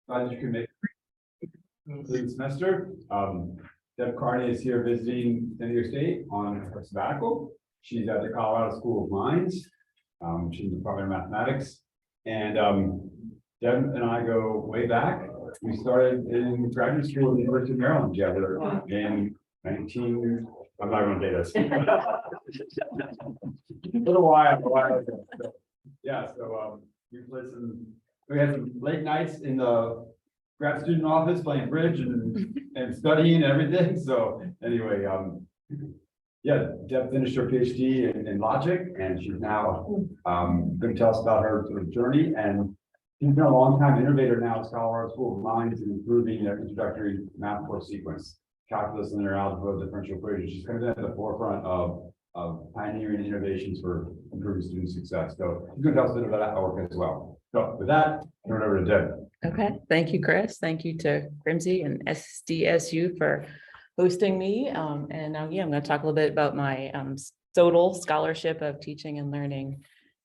Glad you can make it through the semester. Deb Carney is here visiting San Diego State on her sabbatical. She's at the Colorado School of Mines. She's in the Department of Mathematics. And Deb and I go way back. We started in graduate school at the University of Maryland together in 19. I'm not going to date us. A little while ago. So, yeah, so we had some late nights in the grad student office playing bridge and studying and everything. So anyway, yeah, Deb finished her PhD in logic, and she's now going to tell us about her sort of journey. And she's been a long time innovator now at Colorado School of Mines in improving their introductory math course sequence, calculus, linear algebra, differential equations. She's kind of been at the forefront of pioneering innovations for improving student success. So she's going to tell us a bit about that work as well. So with that, turn it over to Deb. Okay, thank you, Chris. Thank you to CRMSE and SDSU for hosting me. And now, I'm going to talk a little bit about my total scholarship of teaching and learning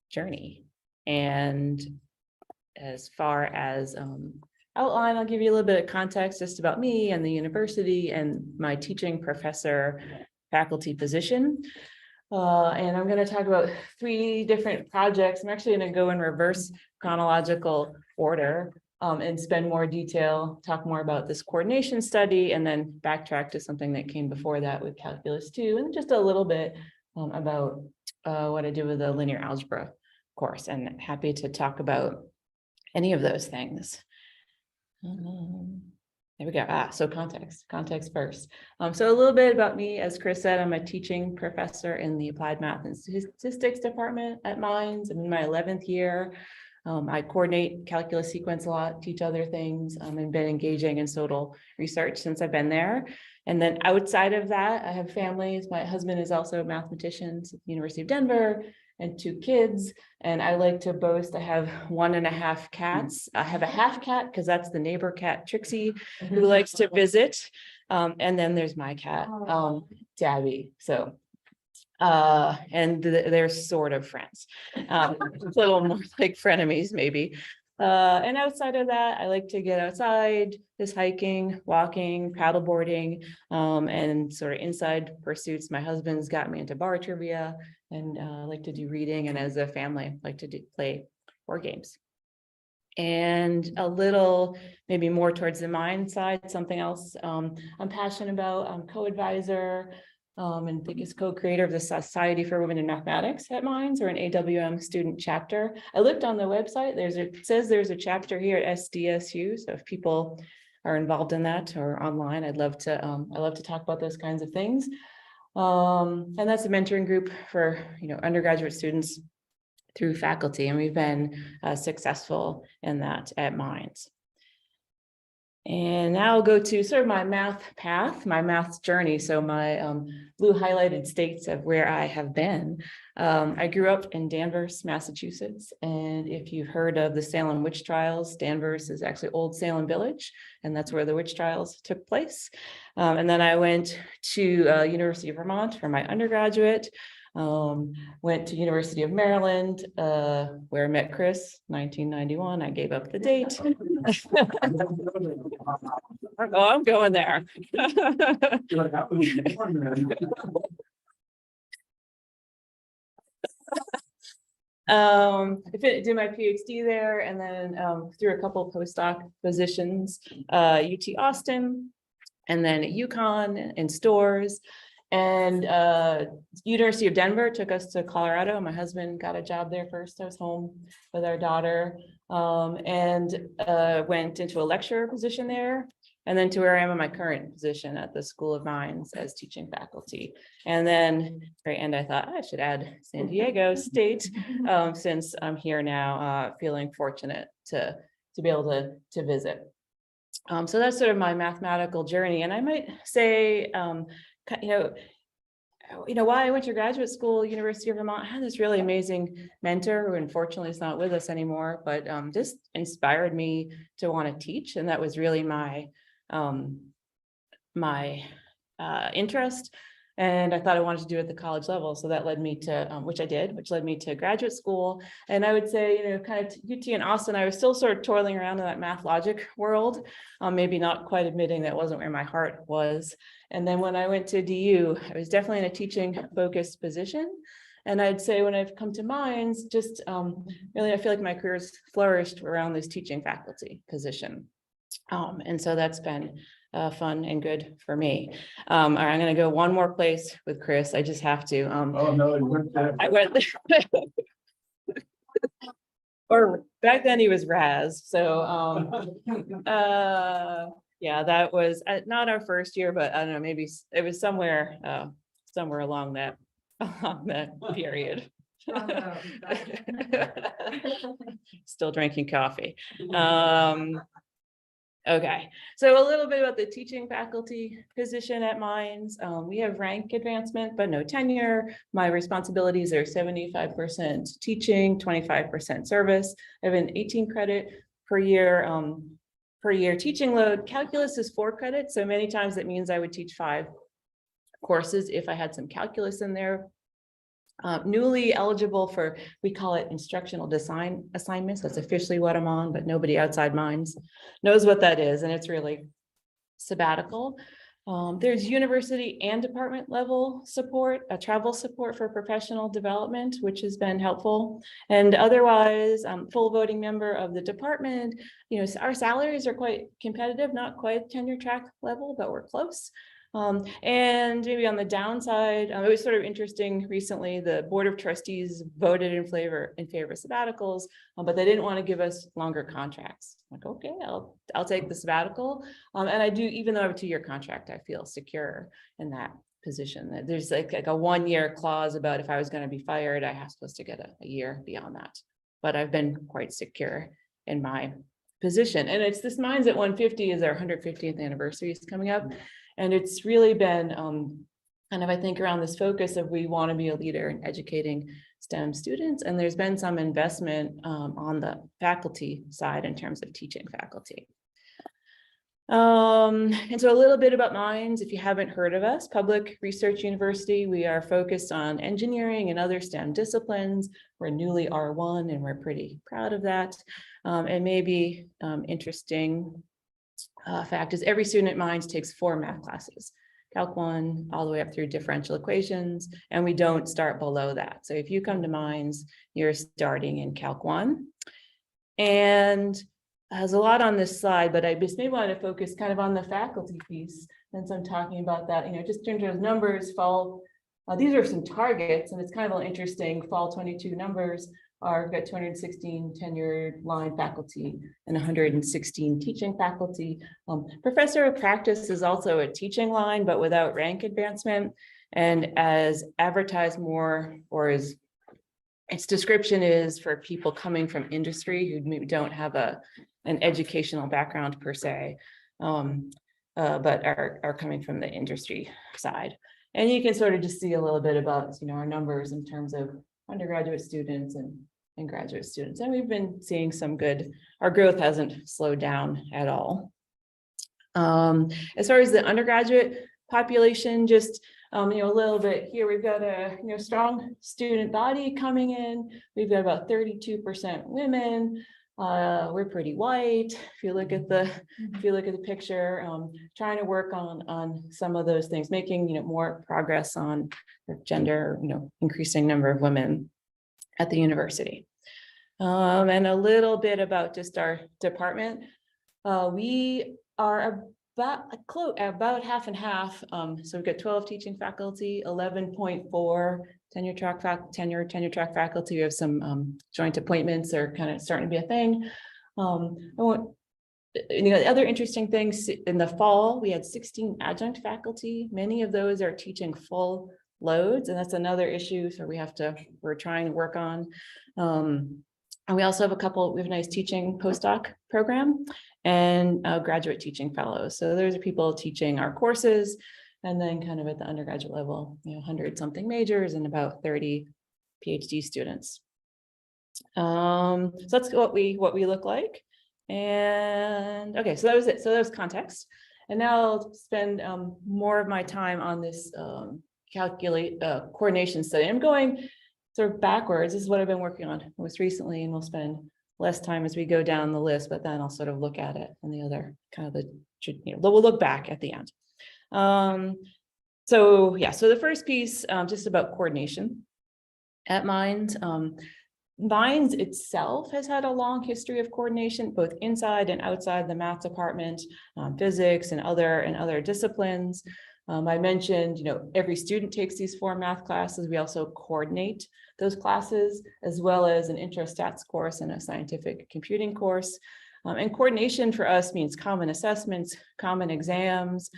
journey. And as far as outline, I'll give you a little bit of context just about me and the university and my teaching professor faculty position. And I'm going to talk about 3 different projects. I'm actually going to go in reverse chronological order and spend more detail, talk more about this coordination study, and then backtrack to something that came before that with Calculus 2, and just a little bit about what I did with the linear algebra course, and happy to talk about any of those things. There we go. So context first. So a little bit about me. As Chris said, I'm a teaching professor in the Applied Math and Statistics department at Mines. I'm in my 11th year. I coordinate calculus sequence a lot, teach other things, and been engaging in total research since I've been there. And then outside of that, I have families. My husband is also a mathematician at the University of Denver, and 2 kids. And I like to boast I have 1.5 cats. I have a half cat because that's the neighbor cat, Trixie, who likes to visit. And then there's my cat, Tabby. So, and they're sort of friends, a little more like frenemies maybe. And outside of that, I like to get outside, just hiking, walking, paddleboarding, and sort of inside pursuits. My husband's got me into bar trivia, and I like to do reading, and as a family, like to play board games. And a little, maybe more towards the mind side, something else I'm passionate about. I'm co-advisor and biggest co-creator of the Society for Women in Mathematics at Mines, or an AWM student chapter. I looked on the website. It says there's a chapter here at SDSU. So if people are involved in that or online, I love to talk about those kinds of things. And that's a mentoring group for undergraduate students through faculty, and we've been successful in that at Mines. And now I'll go to sort of my math path, my math journey. So my blue highlighted states of where I have been. I grew up in Danvers, Massachusetts. And if you've heard of the Salem witch trials, Danvers is actually Old Salem Village, and that's where the witch trials took place. And then I went to University of Vermont for my undergraduate. Went to University of Maryland, where I met Chris, 1991. I gave up the date. Oh, I'm going there. I did my PhD there, and then through a couple of postdoc positions, UT Austin, and then at UConn and Stores. And University of Denver took us to Colorado. My husband got a job there first. I was home with our daughter, and went into a lecturer position there, and then to where I am in my current position at the School of Mines as teaching faculty. And then very end, I thought I should add San Diego State, since I'm here now, feeling fortunate to be able to visit. So that's sort of my mathematical journey. And I might say, why I went to graduate school, University of Vermont. I had this really amazing mentor who unfortunately is not with us anymore, but just inspired me to want to teach. And that was really my interest. And I thought I wanted to do it at the college level. So that led me to, which I did, which led me to graduate school. And I would say, kind of UT and Austin, I was still sort of toiling around in that math logic world, maybe not quite admitting that wasn't where my heart was. And then when I went to DU, I was definitely in a teaching focused position. And I'd say when I've come to Mines, just really, I feel like my career's flourished around this teaching faculty position. And so that's been fun and good for me. All right, I'm going to go one more place with Chris. I just have to. Oh, no, you went there. I went or back then he was Raz. So yeah, that was not our first year, but I don't know, maybe it was somewhere along that period. Still drinking coffee. Okay, so a little bit about the teaching faculty position at Mines. We have rank advancement, but no tenure. My responsibilities are 75% teaching, 25% service. I have an 18 credit per year teaching load. Calculus is 4 credits, so many times that means I would teach 5 courses if I had some calculus in there. Newly eligible for, we call it instructional design assignments. That's officially what I'm on, but nobody outside Mines knows what that is. And it's really sabbatical. There's university and department level support, travel support for professional development, which has been helpful. And otherwise, I'm full voting member of the department. Our salaries are quite competitive, not quite tenure track level, but we're close. And maybe on the downside, it was sort of interesting recently, the board of trustees voted in favor of sabbaticals, but they didn't want to give us longer contracts. Like, okay, I'll take the sabbatical. And I do, even though I have a 2-year contract, I feel secure in that position. There's like a 1-year clause about if I was going to be fired, I have supposed to get a year beyond that. But I've been quite secure in my position. And it's this Mines at 150 is our 150th anniversary is coming up. And it's really been kind of, I think, around this focus of we want to be a leader in educating STEM students. And there's been some investment on the faculty side in terms of teaching faculty. And so a little bit about Mines, if you haven't heard of us, Public Research University, we are focused on engineering and other STEM disciplines. We're newly R1 and we're pretty proud of that. And maybe interesting fact is every student at Mines takes 4 math classes, Calc 1 all the way up through differential equations, and we don't start below that. So if you come to Mines, you're starting in Calc 1. And there's a lot on this slide, but I just may want to focus kind of on the faculty piece. Since I'm talking about that, just in terms of numbers, fall, these are some targets, and it's kind of interesting, fall 22 numbers. We've got 216 tenured line faculty and 116 teaching faculty. Professor of practice is also a teaching line, but without rank advancement. And as advertised more, or as its description is for people coming from industry who maybe don't have an educational background per se, but are coming from the industry side. And you can sort of just see a little bit about our numbers in terms of undergraduate students and graduate students. And we've been seeing some good, our growth hasn't slowed down at all. As far as the undergraduate population, just a little bit here, we've got a strong student body coming in. We've got about 32% women. We're pretty white. If you look at the picture, trying to work on some of those things, making more progress on gender, increasing number of women at the university. And a little bit about just our department. We are about half and half. So we've got 12 teaching faculty, 11.4 tenure track faculty. We have some joint appointments are kind of starting to be a thing. The other interesting things in the fall, we had 16 adjunct faculty. Many of those are teaching full loads, and that's another issue. So we're trying to work on. And we also have we have a nice teaching postdoc program and graduate teaching fellows. So those are people teaching our courses, and then kind of at the undergraduate level, 100 something majors and about 30 PhD students. So that's what we look like. And okay, so that was it. So that was context. And now I'll spend more of my time on this coordination study. I'm going sort of backwards. This is what I've been working on most recently, and we'll spend less time as we go down the list, but then I'll sort of look at it and the other kind of we'll look back at the end. So the first piece, just about coordination at Mines. Mines itself has had a long history of coordination, both inside and outside the math department, physics and other disciplines. I mentioned, every student takes these 4 math classes. We also coordinate those classes, as well as an intro stats course and a scientific computing course. And coordination for us means common assessments, common exams,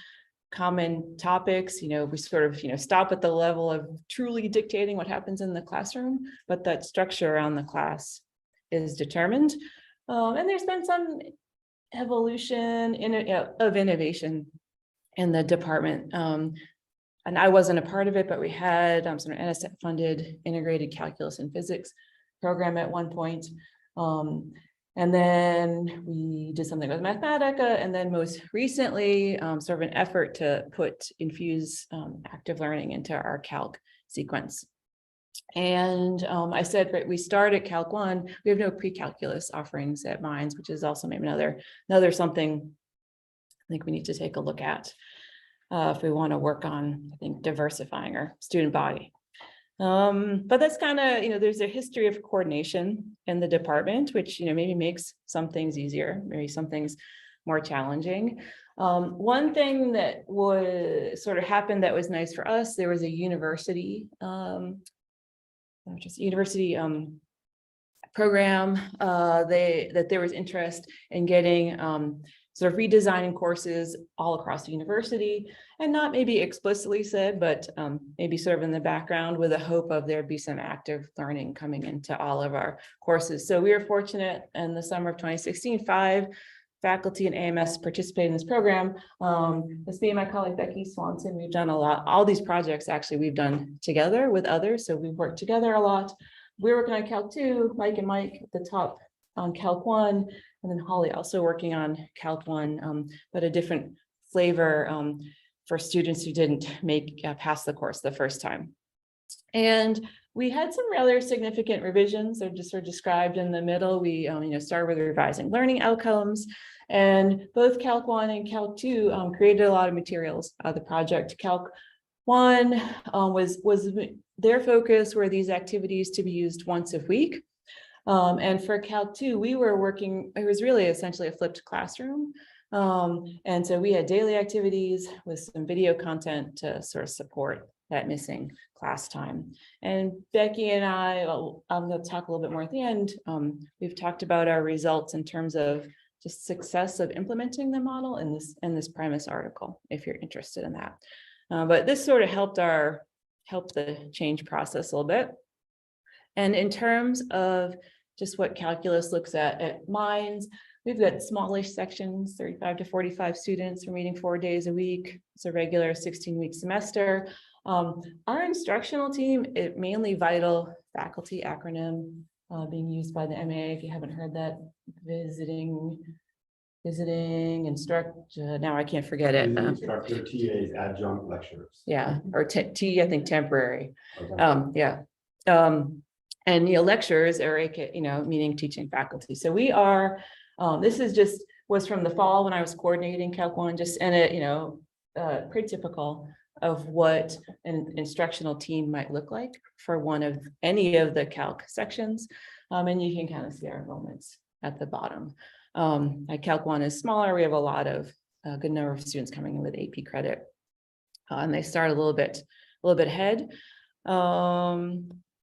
common topics. We sort of, stop at the level of truly dictating what happens in the classroom, but that structure around the class is determined. And there's been some evolution of innovation in the department. And I wasn't a part of it, but we had some NSF funded integrated calculus and physics program at one point. And then we did something with Mathematica, and then most recently, sort of an effort to infuse active learning into our calc sequence. And I said, right, we start at Calc 1. We have no pre-calculus offerings at Mines, which is also maybe another something I think we need to take a look at if we want to work on, I think, diversifying our student body. But that's kind of, there's a history of coordination in the department, which, maybe makes some things easier, maybe some things more challenging. One thing that was sort of happened that was nice for us, there was a university, program, that there was interest in getting sort of redesigning courses all across the university, and not maybe explicitly said, but maybe sort of in the background, with a hope of there'd be some active learning coming into all of our courses. So we were fortunate in the summer of 2016, 5 faculty and AMS participated in this program. It's me and my colleague Becky Swanson. We've done a lot. All these projects actually we've done together with others, so we've worked together a lot. We're working on Calc 2, Mike and Mike at the top on Calc 1, and then Holly also working on Calc 1, but a different flavor for students who didn't pass the course the first time. And we had some rather significant revisions. They're just sort of described in the middle. We started with revising learning outcomes, and both Calc 1 and Calc 2 created a lot of materials. The project Calc 1 was their focus were these activities to be used once a week. And for Calc 2, we were working, it was really essentially a flipped classroom. And so we had daily activities with some video content to sort of support that missing class time. And Becky and I'm going to talk a little bit more at the end. We've talked about our results in terms of just success of implementing the model in this Primus article, if you're interested in that. But this sort of helped the change process a little bit. And in terms of just what calculus looks at Mines, we've got smallish sections, 35 to 45 students. We're meeting 4 days a week. It's a regular 16-week semester. Our instructional team, it mainly Vital faculty acronym being used by the MA. If you haven't heard that, visiting instructor. Now I can't forget it. Instructor, TAs, adjunct lecturers. Yeah, or T, I think temporary. Okay. And lecturers are meaning teaching faculty. So we are. This was from the fall when I was coordinating Calc 1, and it pretty typical of what an instructional team might look like for any of the calc sections. And you can kind of see our enrollments at the bottom. Calc 1 is smaller. We have a lot of good number of students coming in with AP credit, and they start a little bit ahead.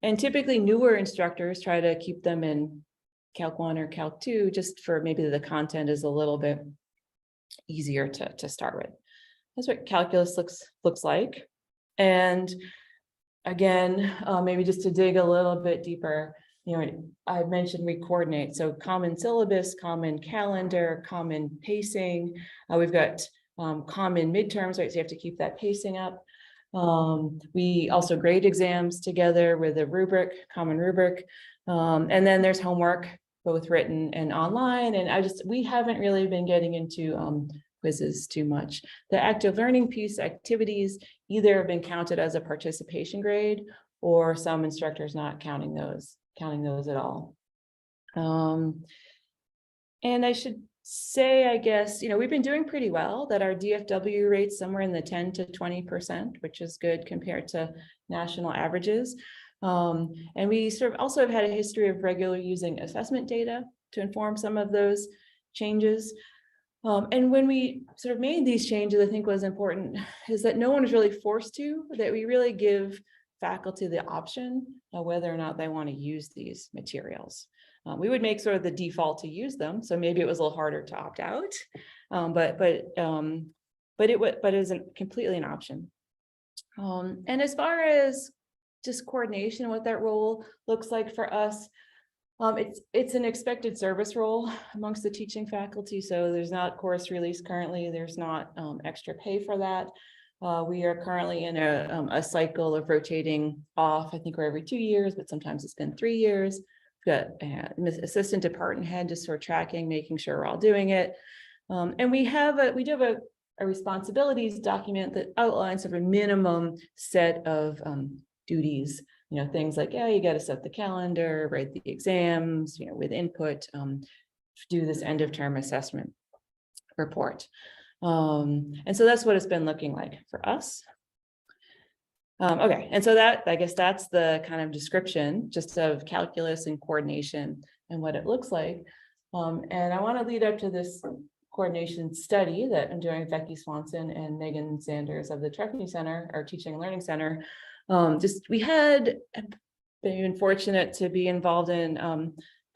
And typically newer instructors try to keep them in Calc 1 or Calc 2, just for maybe the content is a little bit easier to start with. That's what calculus looks like. And again, maybe just to dig a little bit deeper, I mentioned we coordinate. So common syllabus, common calendar, common pacing. We've got common midterms, right? So you have to keep that pacing up. We also grade exams together with a common rubric. And then there's homework, both written and online. And we haven't really been getting into quizzes too much. The active learning piece activities either have been counted as a participation grade, or some instructors not counting those at all. And I should say, I guess, we've been doing pretty well, that our DFW rate's somewhere in the 10 to 20%, which is good compared to national averages. And we sort of also have had a history of regularly using assessment data to inform some of those changes. And when we sort of made these changes, I think was important is that no one was really forced to, that we really give faculty the option of whether or not they want to use these materials. We would make sort of the default to use them, so maybe it was a little harder to opt out, but it isn't completely an option. And as far as just coordination, what that role looks like for us, it's an expected service role amongst the teaching faculty. So there's not course release currently. There's not extra pay for that. We are currently in a cycle of rotating off. I think we're every 2 years, but sometimes it's been 3 years. We've got assistant department head just sort of tracking, making sure we're all doing it. And we do have a responsibilities document that outlines sort of a minimum set of duties. Things like, you got to set the calendar, write the exams, with input, do this end of term assessment report. And so that's what it's been looking like for us. Okay, and so I guess that's the kind of description just of calculus and coordination and what it looks like. And I want to lead up to this coordination study that I'm doing with Becky Swanson and Megan Sanders of the Treffney Center, our Teaching and Learning Center. We had been fortunate to be involved in a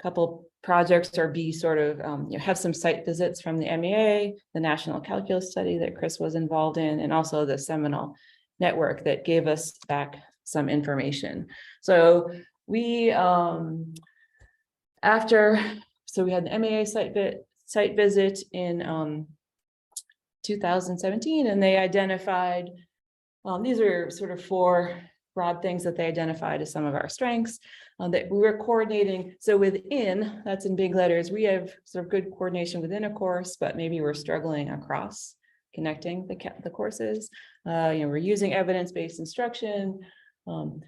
couple projects or be sort of, have some site visits from the MEA, the National Calculus Study that Chris was involved in, and also the Seminole Network that gave us back some information. So we, we had the MEA site visit in 2017, and they identified, these are sort of 4 broad things that they identified as some of our strengths that we were coordinating. So within, that's in big letters, we have sort of good coordination within a course, but maybe we're struggling across connecting the courses. We're using evidence-based instruction.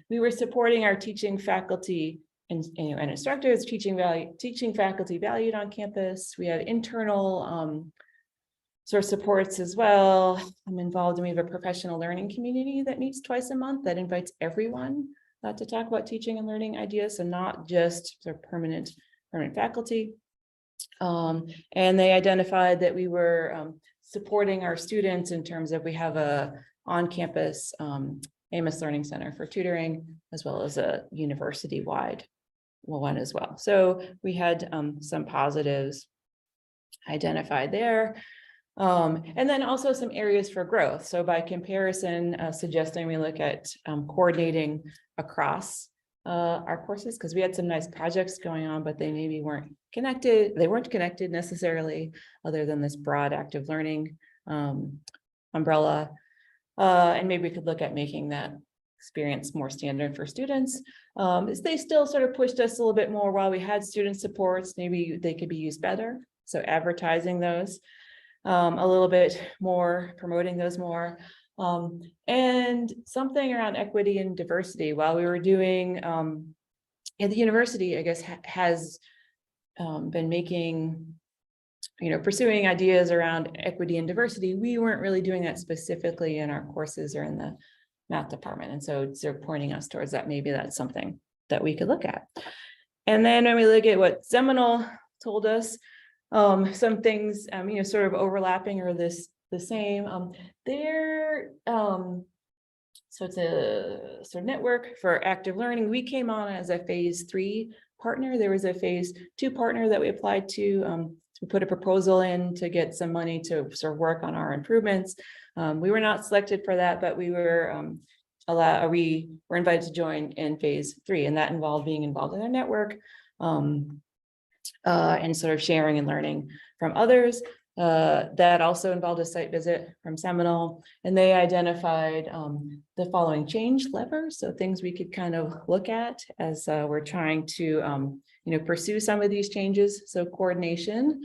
We were supporting our teaching faculty and instructors, teaching faculty valued on campus. We have internal sort of supports as well. I'm involved, and we have a professional learning community that meets twice a month that invites everyone to talk about teaching and learning ideas, so not just sort of permanent faculty. And they identified that we were supporting our students in terms of, we have a on-campus Amos Learning Center for tutoring, as well as a university-wide one as well. So we had some positives identified there. And then also some areas for growth. So by comparison, suggesting we look at coordinating across our courses, because we had some nice projects going on, but they maybe weren't connected. They weren't connected necessarily, other than this broad active learning umbrella. And maybe we could look at making that experience more standard for students. They still sort of pushed us a little bit more while we had student supports. Maybe they could be used better. So advertising those a little bit more, promoting those more. And something around equity and diversity. While we were doing, and the university, I guess, has been making, pursuing ideas around equity and diversity. We weren't really doing that specifically in our courses or in the math department. And so they're pointing us towards that. Maybe that's something that we could look at. And then when we look at what Seminole told us, some things, sort of overlapping or the same. So it's a sort of network for active learning. We came on as a phase 3 partner. There was a phase 2 partner that we applied to. We put a proposal in to get some money to sort of work on our improvements. We were not selected for that, but we were we were invited to join in phase 3, and that involved being involved in their network. And sort of sharing and learning from others. That also involved a site visit from Seminole, and they identified the following change levers, so things we could kind of look at as we're trying to pursue some of these changes. So coordination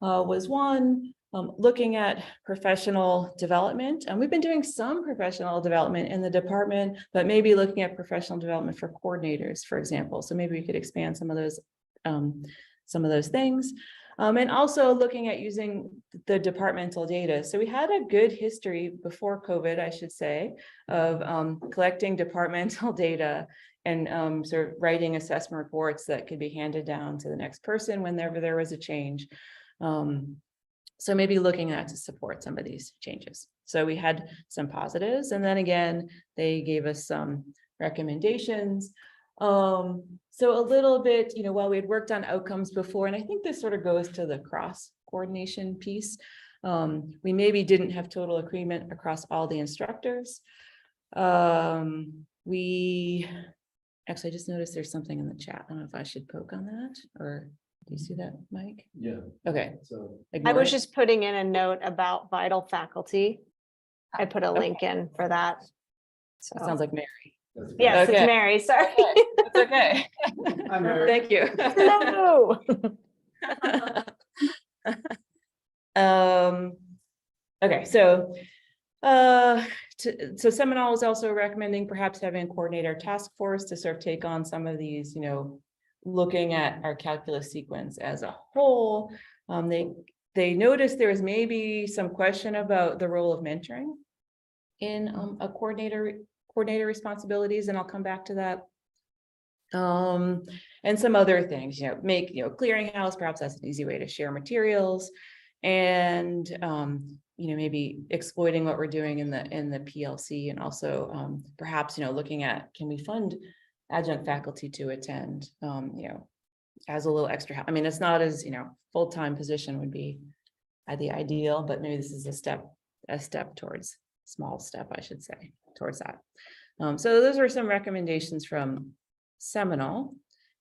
was one. looking at professional development, and we've been doing some professional development in the department, but maybe looking at professional development for coordinators, for example. So maybe we could expand some of those things. And also looking at using the departmental data. So we had a good history before COVID, I should say, of collecting departmental data and sort of writing assessment reports that could be handed down to the next person whenever there was a change. So maybe looking at to support some of these changes. So we had some positives, and then again, they gave us some recommendations. So a little bit, while we had worked on outcomes before, and I think this sort of goes to the cross coordination piece. We maybe didn't have total agreement across all the instructors. We actually, I just noticed there's something in the chat. I don't know if I should poke on that, or do you see that, Mike? Yeah. Okay. So I Ignore was it. just putting in a note about vital faculty. I put a link in for that. So, That sounds like Mary. that's good. yes, Okay. it's Mary, sorry. It's okay. I'm Mary. Thank you. Hello. Okay, so so Seminole is also recommending perhaps having a coordinator task force to sort of take on some of these, looking at our calculus sequence as a whole. They noticed there was maybe some question about the role of mentoring in a coordinator responsibilities, and I'll come back to that. And some other things, make, clearinghouse, perhaps that's an easy way to share materials, and maybe exploiting what we're doing in the PLC, and also perhaps looking at, can we fund adjunct faculty to attend, as a little extra help. I mean, it's not as full-time position would be the ideal, but maybe this is a step towards, small step, I should say, towards that. So those were some recommendations from Seminole,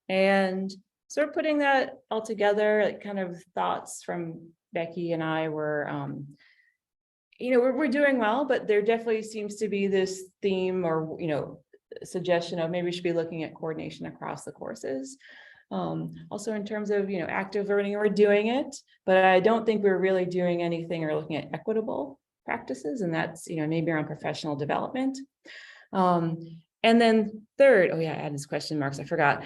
and sort of putting that all together, like kind of thoughts from Becky and I were, we're doing well, but there definitely seems to be this theme or, suggestion of maybe we should be looking at coordination across the courses. Also in terms of, active learning, we're doing it, but I don't think we're really doing anything or looking at equitable practices, and that's, maybe around professional development. And then third, I added this question marks, I forgot.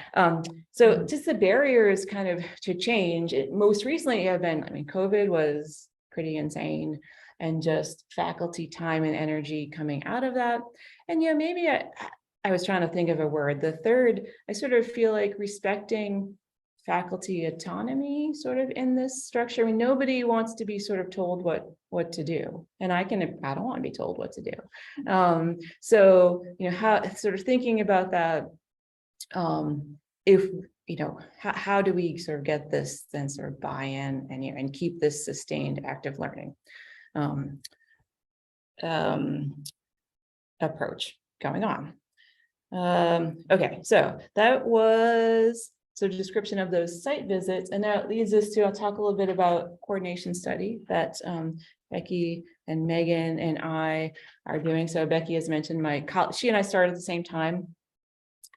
So just the barriers kind of to change, most recently have been, COVID was pretty insane, and just faculty time and energy coming out of that. And maybe I was trying to think of a word. The third, I sort of feel like respecting faculty autonomy sort of in this structure. Nobody wants to be sort of told what to do, and I don't want to be told what to do. So how sort of thinking about that, if how do we sort of get this then sort of buy-in and keep this sustained active learning approach going on. Okay, so that was a description of those site visits, and now it leads us to, I'll talk a little bit about coordination study that Becky and Megan and I are doing. So Becky has mentioned she and I started at the same time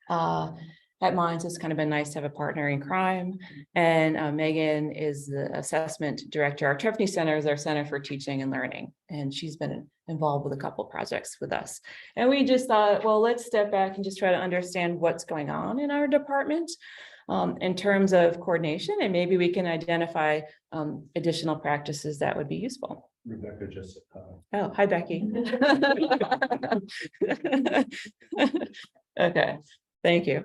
at Mines. It's kind of been nice to have a partner in crime, and Megan is the assessment director. Our Trefny Center is our Center for Teaching and Learning, and she's been involved with a couple projects with us. And we just thought, well, let's step back and just try to understand what's going on in our department in terms of coordination, and maybe we can identify additional practices that would be useful. Rebecca just. Oh, hi, Becky. Okay, thank you.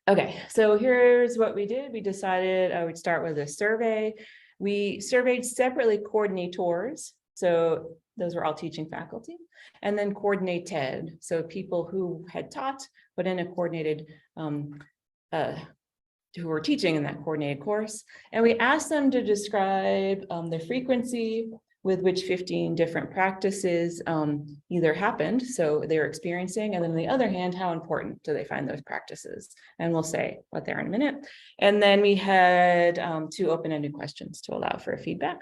Okay, so here's what we did. We decided I would start with a survey. We surveyed separately coordinators, so those were all teaching faculty, and then coordinated, so people who had taught but in a coordinated who were teaching in that coordinated course. And we asked them to describe the frequency with which 15 different practices either happened, so they were experiencing, and then on the other hand, how important do they find those practices? And we'll say what they are in a minute. And then we had 2 open-ended questions to allow for feedback.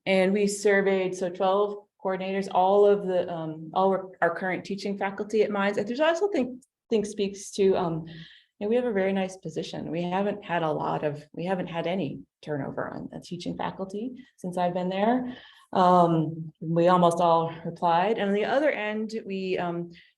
And we surveyed 12 coordinators, all of our current teaching faculty at Mines. There's also think speaks to and we have a very nice position. We haven't had any turnover on the teaching faculty since I've been there. We almost all replied. And on the other end, we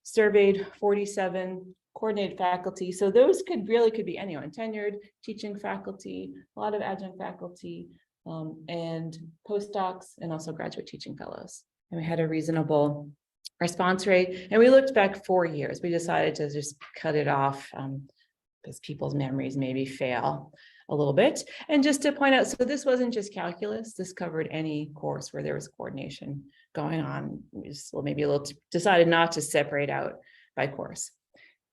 surveyed 47 coordinated faculty. So those could be anyone, tenured teaching faculty, a lot of adjunct faculty, and postdocs, and also graduate teaching fellows. And we had a reasonable response rate. And we looked back 4 years. We decided to just cut it off because people's memories maybe fail a little bit. And just to point out, so this wasn't just calculus, this covered any course where there was coordination going on. We just decided not to separate out by course.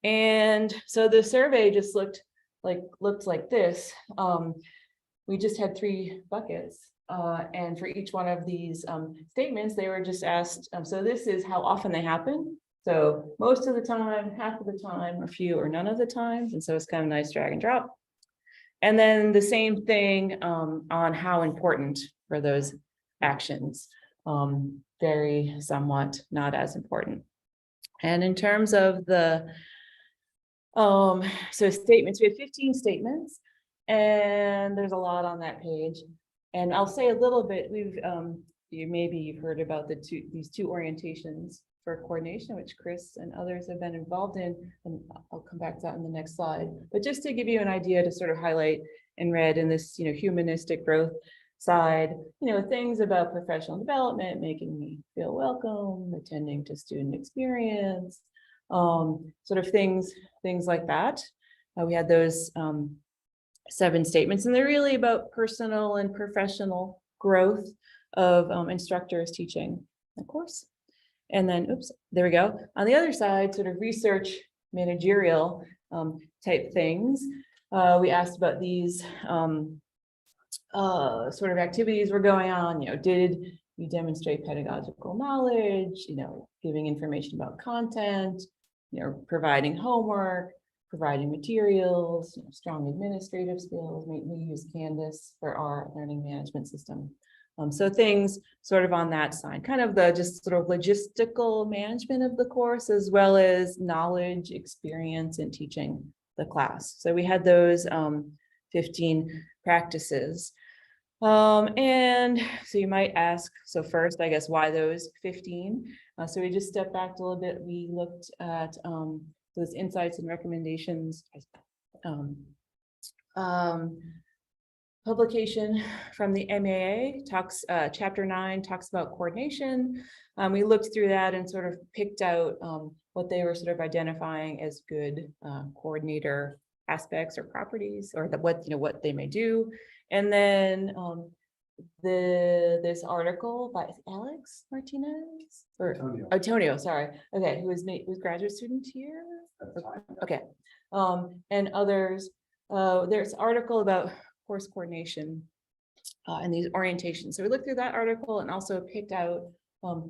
And so the survey just looked like this. We just had 3 buckets. And for each one of these statements, they were just asked, so this is how often they happen. So most of the time, half of the time, a few or none of the times. And so it's kind of nice drag and drop. And then the same thing on how important for those actions, very somewhat not as important. And in terms of the, so statements, we have 15 statements, and there's a lot on that page. And I'll say a little bit, you've heard about these two orientations for coordination, which Chris and others have been involved in, and I'll come back to that in the next slide. But just to give you an idea to sort of highlight in red in this, humanistic growth side, things about professional development, making me feel welcome, attending to student experience, sort of things like that. We had those 7 statements, and they're really about personal and professional growth of instructors teaching the course. And then, oops, there we go. On the other side, sort of research managerial type things. We asked about these sort of activities were going on. Did you demonstrate pedagogical knowledge? Giving information about content. Providing homework, providing materials, strong administrative skills. We use Canvas for our learning management system. So things sort of on that side, kind of the just sort of logistical management of the course, as well as knowledge, experience in teaching the class. So we had those 15 practices. And so you might ask, so first, I guess, why those 15? So we just stepped back a little bit. We looked at those insights and recommendations. Publication from the MAA talks, chapter 9 talks about coordination. We looked through that and sort of picked out what they were sort of identifying as good coordinator aspects or properties, or what they may do. And then this article by Alex Martinez or Antonio, sorry. Okay, who was graduate student here. Okay, and others. There's an article about course coordination and these orientations. So we looked through that article and also picked out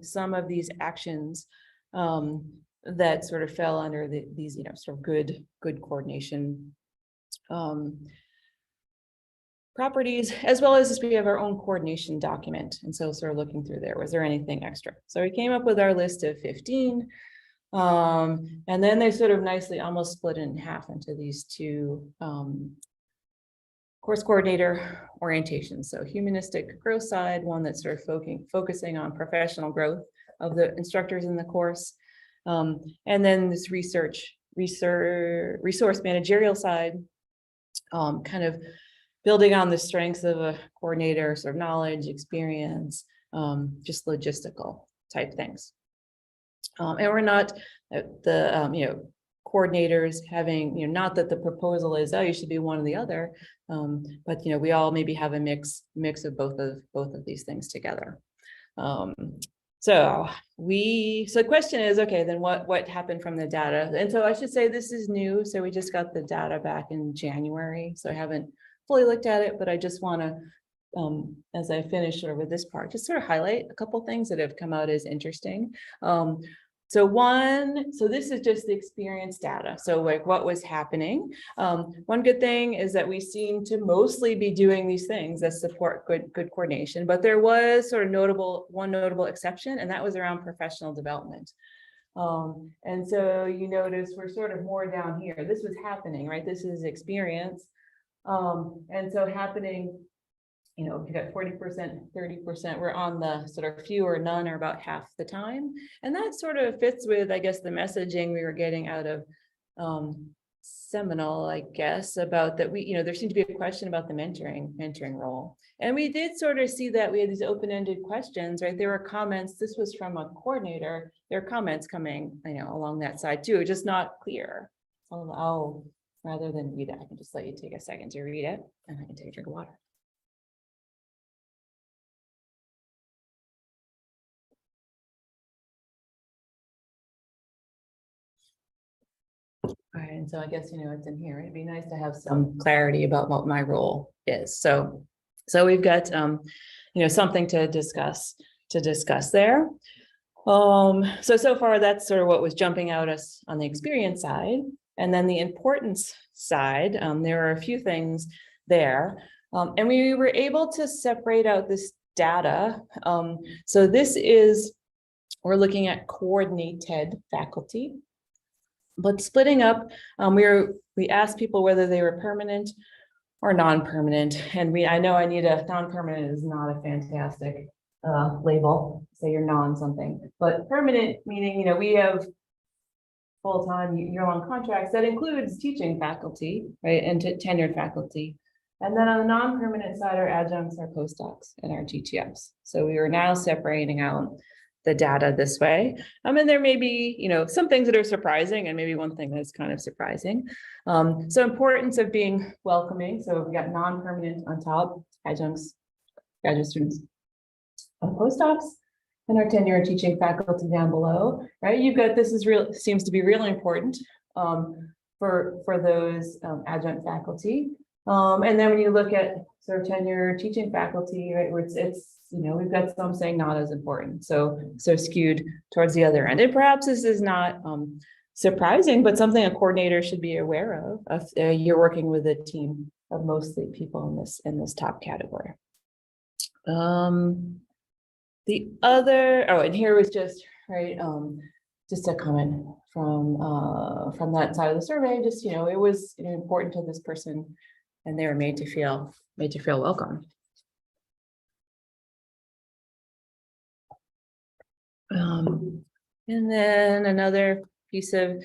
some of these actions that sort of fell under these, sort of good coordination properties, as well as we have our own coordination document. And so sort of looking through there, was there anything extra? So we came up with our list of 15. And then they sort of nicely almost split in half into these 2 course coordinator orientations. So humanistic growth side, one that's sort of focusing on professional growth of the instructors in the course. And then this resource managerial side, kind of building on the strengths of a coordinator, sort of knowledge, experience, just logistical type things. And we're not the, coordinators having, not that the proposal is, oh, you should be one or the other, but, we all maybe have a mix of both of these things together. So the question is, okay, then what happened from the data? And so I should say this is new. So we just got the data back in January. So I haven't fully looked at it, but I just want to, as I finish sort of with this part, just sort of highlight a couple things that have come out as interesting. So this is just the experience data. So like what was happening. One good thing is that we seem to mostly be doing these things that support good coordination, but there was sort of one notable exception, and that was around professional development. And so you notice we're sort of more down here. This was happening, right? This is experience. And so happening, you know, you got 40%, 30%, we're on the sort of few or none or about half the time. And that sort of fits with, I guess, the messaging we were getting out of Seminole, I guess, about that we, you know, there seemed to be a question about the mentoring role. And we did sort of see that we had these open-ended questions, right? There were comments, this was from a coordinator, there are comments coming, you know, along that side too, just not clear. I'll rather than read it, I can just let you take a second to read it and I can take a drink of water. All right, and so I guess, you know, it's in here. It'd be nice to have some clarity about what my role is. So we've got, you know, something to discuss there. So far, that's sort of what was jumping out us on the experience side. And then the importance side, there are a few things there. And we were able to separate out this data. So this is, we're looking at coordinated faculty. But splitting up, we asked people whether they were permanent or non-permanent. And I know non-permanent is not a fantastic label, say you're non-something, but permanent meaning, you know, we have full-time year-long contracts that includes teaching faculty, right, and tenured faculty. And then on the non-permanent side are adjuncts, our postdocs, and our GTFs. So we are now separating out the data this way. And there may be, you know, some things that are surprising and maybe one thing that's kind of surprising. So importance of being welcoming. So we've got non-permanent on top, adjuncts, graduate students, postdocs, and our tenured teaching faculty down below, right? You've got, this is real, seems to be really important for those adjunct faculty. And then when you look at sort of tenured teaching faculty, right, where it's you know, we've got some saying not as important, so skewed towards the other end. And perhaps this is not surprising, but something a coordinator should be aware of if you're working with a team of mostly people in this top category. The other, and here was just right, just a comment from that side of the survey. Just, you know, it was important to this person, and they were made to feel welcome. And then another piece of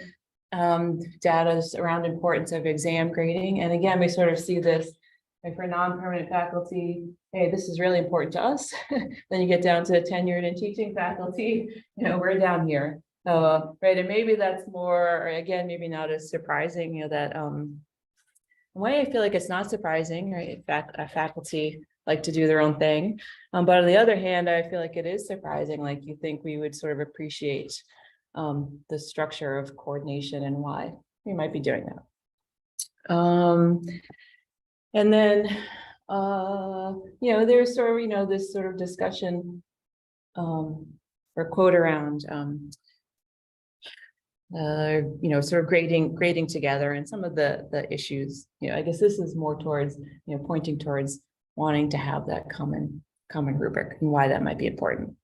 data is around importance of exam grading. And again, we sort of see this for non-permanent faculty. Hey, this is really important to us. Then you get down to tenured and teaching faculty, you know, we're down here. Right. And maybe that's more, or again, maybe not as surprising, you know, that way I feel like it's not surprising, right? In fact, faculty like to do their own thing. But on the other hand, I feel like it is surprising, like you think we would sort of appreciate the structure of coordination and why we might be doing that. And then, you know, there's sort of, you know, this sort of discussion or quote around, you know, sort of grading together and some of the issues, you know, I guess this is more towards, you know, pointing towards wanting to have that common rubric and why that might be important.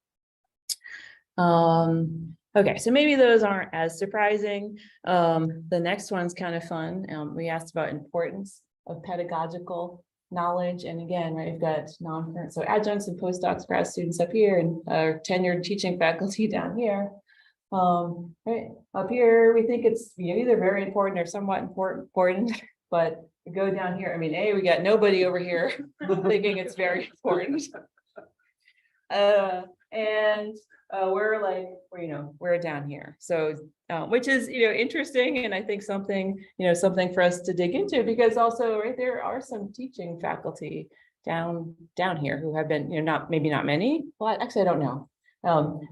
Okay, so maybe those aren't as surprising. The next one's kind of fun. We asked about importance of pedagogical knowledge. And again, right, we've got non-current, so adjuncts and postdocs, grad students up here, and tenured teaching faculty down here. Right up here, we think it's, you know, either very important or somewhat important, but we go down here. I mean, we got nobody over here thinking it's very important. And we're like, you know, we're down here. So, which is, you know, interesting, and I think something, you know, something for us to dig into, because also, right, there are some teaching faculty down here who have been, you know, maybe not many. Well, actually, I don't know.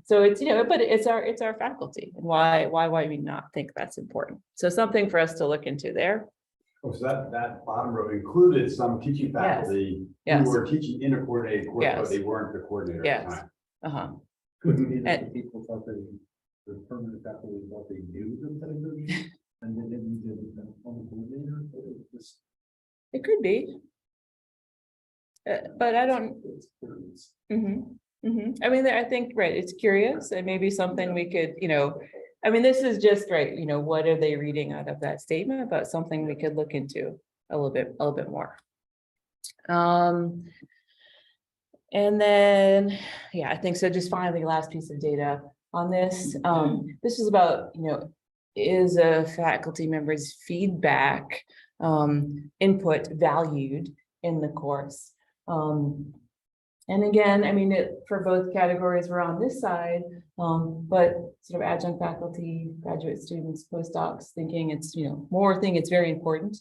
So it's, you know, but it's our faculty, and why we not think that's important. So something for us to look into there. Oh, so that bottom row included some teaching faculty Yes. who were teaching in a coordinated course, Yes. but they weren't the coordinator at the time. Could it be that the people thought that the permanent faculty what they knew them and they didn't do the coordinator? It could be. But I don't. I mean, I think, right, it's curious, and maybe something we could, you know, I mean, this is just right, what are they reading out of that statement about something we could look into a little bit more. And then, yeah, I think so. Just finally, last piece of data on this. This is about, is a faculty member's feedback input valued in the course? And again, I mean, for both categories, we're on this side, but sort of adjunct faculty, graduate students, postdocs thinking it's, it's very important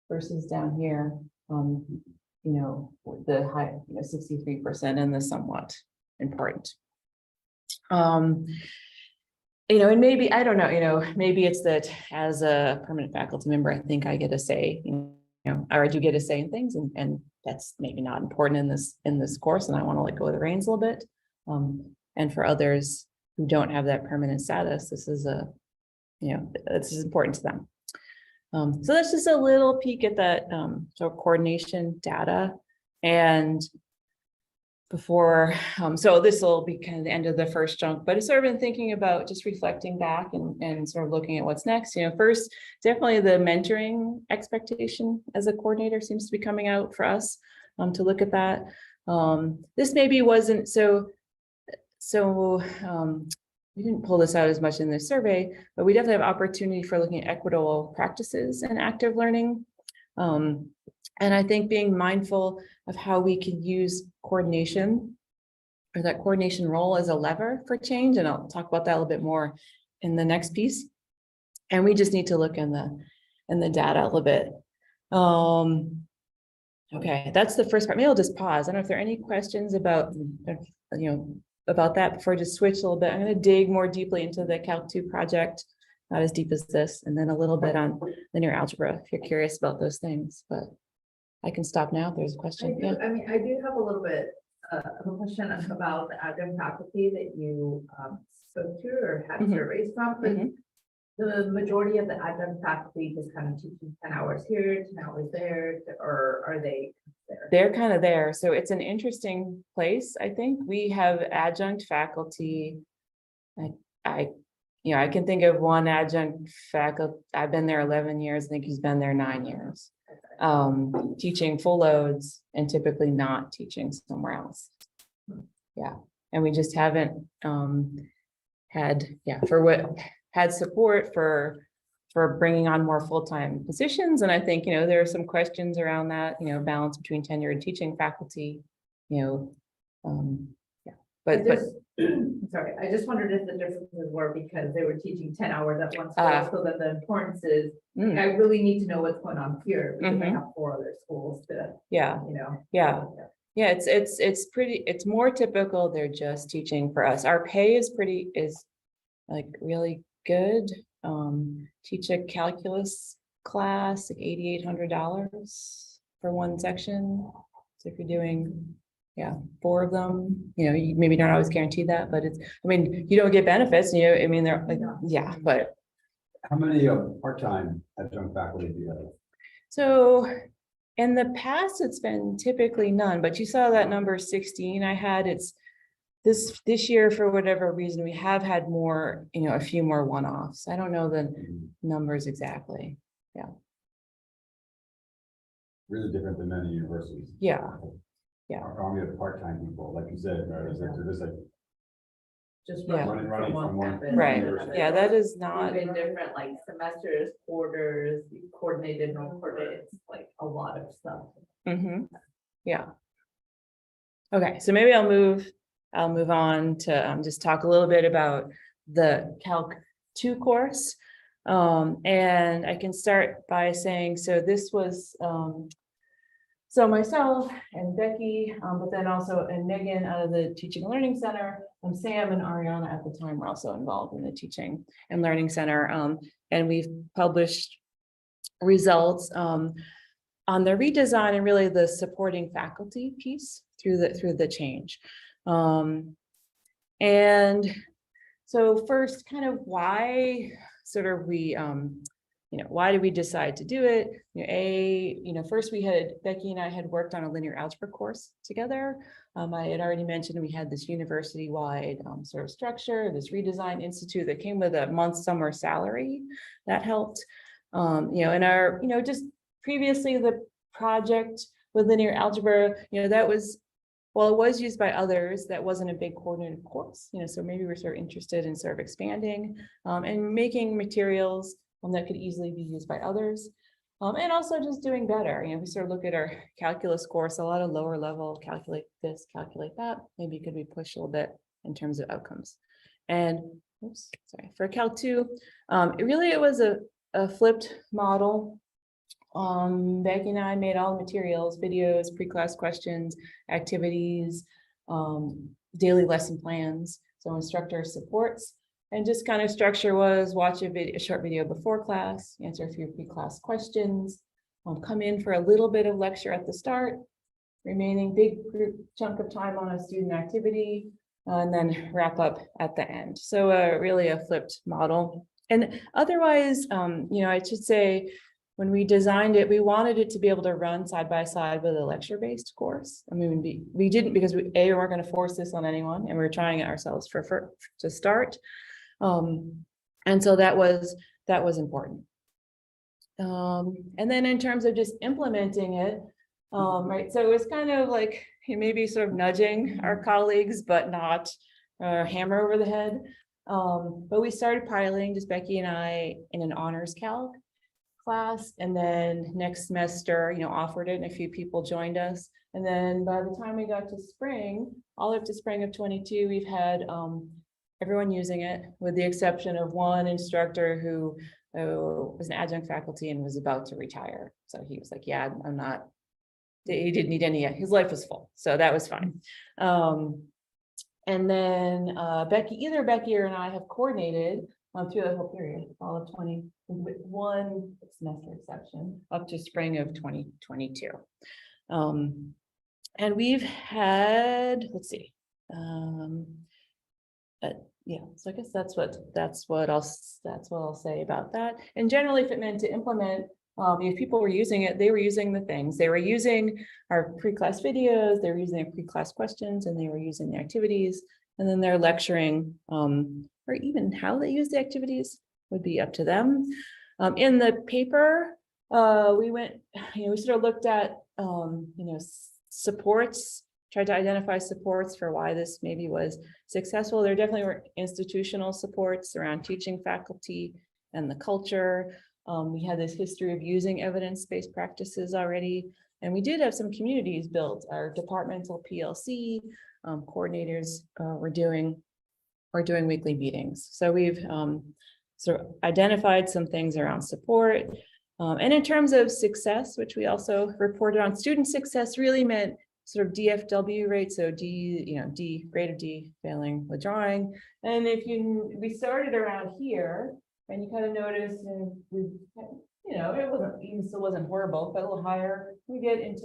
versus down here, the high, 63% and the somewhat important. And maybe, I don't know, maybe it's that as a permanent faculty member, I think I get a say, or I do get a say in things, and that's maybe not important in this course, and I want to let go of the reins a little bit. And for others who don't have that permanent status, this is this is important to them. So that's just a little peek at that sort of coordination data. And before, so this will be kind of the end of the first chunk, but it's sort of been thinking about just reflecting back and sort of looking at what's next. First, definitely the mentoring expectation as a coordinator seems to be coming out for us to look at that. This maybe wasn't so we didn't pull this out as much in this survey, but we definitely have opportunity for looking at equitable practices and active learning. And I think being mindful of how we can use coordination, or that coordination role, as a lever for change. And I'll talk about that a little bit more in the next piece. And we just need to look in the data a little bit. Okay, that's the first part. Maybe I'll just pause. I don't know if there are any questions about, about that before I just switch a little bit. I'm going to dig more deeply into the Calc 2 project, not as deep as this, and then a little bit on linear algebra if you're curious about those things, but I can stop now if there's a question. Yeah. I mean, I do have a little bit of a question about the adjunct faculty that you spoke to or had surveys from, but the majority of the adjunct faculty just kind of teaching 10 hours here, 10 hours there, or are they there? They're kind of there. So it's an interesting place. I think we have adjunct faculty. I can think of one adjunct faculty. I've been there 11 years. I think he's been there 9 years. Teaching full loads and typically not teaching somewhere else. Yeah. And we just haven't had support for bringing on more full-time positions. And I think, there are some questions around that, balance between tenure and teaching faculty, but sorry, I just wondered if the differences were because they were teaching 10 hours at one school, so that the importance is, I really need to know what's going on here because I have 4 other schools to, it's more typical. They're just teaching for us. Our pay is like really good. Teach a calculus class, like $8,800 for one section. So if you're doing 4 of them, you maybe don't always guarantee that, but you don't get benefits, they're like, but. How many part-time adjunct faculty do you have? So in the past, it's been typically none, but you saw that number 16 I had. It's this year, for whatever reason, we have had more, a few more one-offs. I don't know the numbers exactly. Yeah. Really different than many universities. Yeah. Our army of part-time people, like you said, right? Is it just like just running from one campus. Right. university? Yeah, that is not. Even different like semesters, quarters, coordinated, non-coordinated, it's like a lot of stuff. Yeah. Okay, so maybe I'll move on to just talk a little bit about the Calc 2 course. And I can start by saying, so this was, so myself and Becky, but then also and Megan out of the Teaching and Learning Center, and Sam and Ariana at the time were also involved in the Teaching and Learning Center. And we've published results on the redesign and really the supporting faculty piece through the change. And so first, kind of why sort of we why did we decide to do it? First Becky and I had worked on a linear algebra course together. I had already mentioned we had this university-wide sort of structure, this redesign institute that came with a month's summer salary that helped. And our, just previously the project with linear algebra, that was, while it was used by others, that wasn't a big coordinated course, so maybe we're sort of interested in sort of expanding and making materials that could easily be used by others. And also just doing better. We sort of look at our calculus course, a lot of lower level, calculate this, calculate that. Maybe could be pushed a little bit in terms of outcomes. And for Cal 2, it was a flipped model. Becky and I made all the materials, videos, pre-class questions, activities, daily lesson plans. So instructor supports. And just kind of structure was watch a short video before class, answer a few pre-class questions, come in for a little bit of lecture at the start, remaining big chunk of time on a student activity, and then wrap up at the end. So really a flipped model. And otherwise, I should say, when we designed it, we wanted it to be able to run side by side with a lecture-based course. I mean, we didn't, because we weren't going to force this on anyone, and we were trying it ourselves to start. And so that was important. And then in terms of just implementing it, right, so it was kind of like maybe sort of nudging our colleagues, but not hammer over the head. But we started piloting, just Becky and I, in an honors calc class, and then next semester, offered it, and a few people joined us. And then by the time we got to spring, all up to spring of 22, we've had everyone using it, with the exception of one instructor who was an adjunct faculty and was about to retire. So he was like, yeah, I'm not, he didn't need any, his life was full. So that was fine. And then either Becky or I have coordinated through the whole period, all of 20, with one semester exception, up to spring of 2022. And we've had, let's see, yeah, so I guess that's what I'll say about that. And generally, if it meant to implement, if people were using it, they were using the things. They were using our pre-class videos, they were using our pre-class questions, and they were using the activities. And then they're lecturing, or even how they use the activities would be up to them. In the paper, we went, we sort of looked at, supports, tried to identify supports for why this maybe was successful. There definitely were institutional supports around teaching faculty and the culture. We had this history of using evidence-based practices already. And we did have some communities built. Our departmental PLC coordinators were doing weekly meetings. So we've sort of identified some things around support. And in terms of success, which we also reported on, student success really meant sort of DFW rate, so D, grade of D, failing withdrawing. And we started around here, and you kind of notice, and it still wasn't horrible, but a little higher. We get into,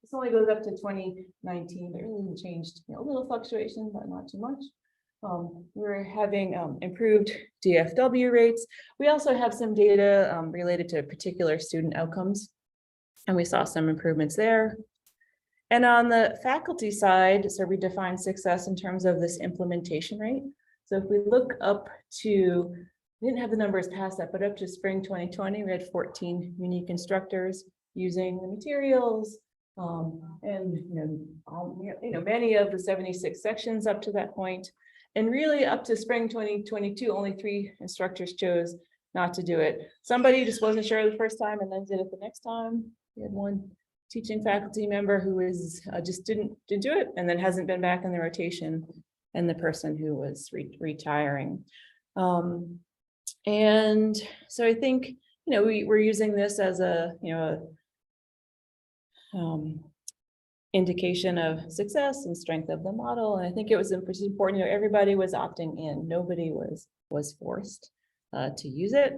this only goes up to 2019, but it really changed, a little fluctuation, but not too much. We're having improved DFW rates. We also have some data related to particular student outcomes, and we saw some improvements there. And on the faculty side, so we define success in terms of this implementation rate. So if we look up to, we didn't have the numbers past that, but up to spring 2020, we had 14 unique instructors using the materials, and many of the 76 sections up to that point. And really up to spring 2022, only 3 instructors chose not to do it. Somebody just wasn't sure the first time and then did it the next time. We had one teaching faculty member who was just didn't do it, and then hasn't been back in the rotation, and the person who was retiring. And so I think, we're using this as a, indication of success and strength of the model. And I think it was important, everybody was opting in, nobody was forced to use it.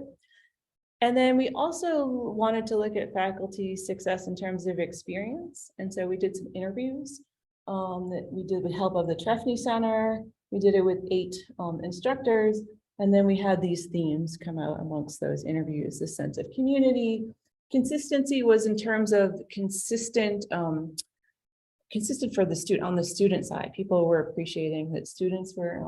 And then we also wanted to look at faculty success in terms of experience. And so we did some interviews that we did with help of the Trefny Center. We did it with 8 instructors. And then we had these themes come out amongst those interviews, the sense of community. Consistency was in terms of consistent for the student, on the student side. People were appreciating that students were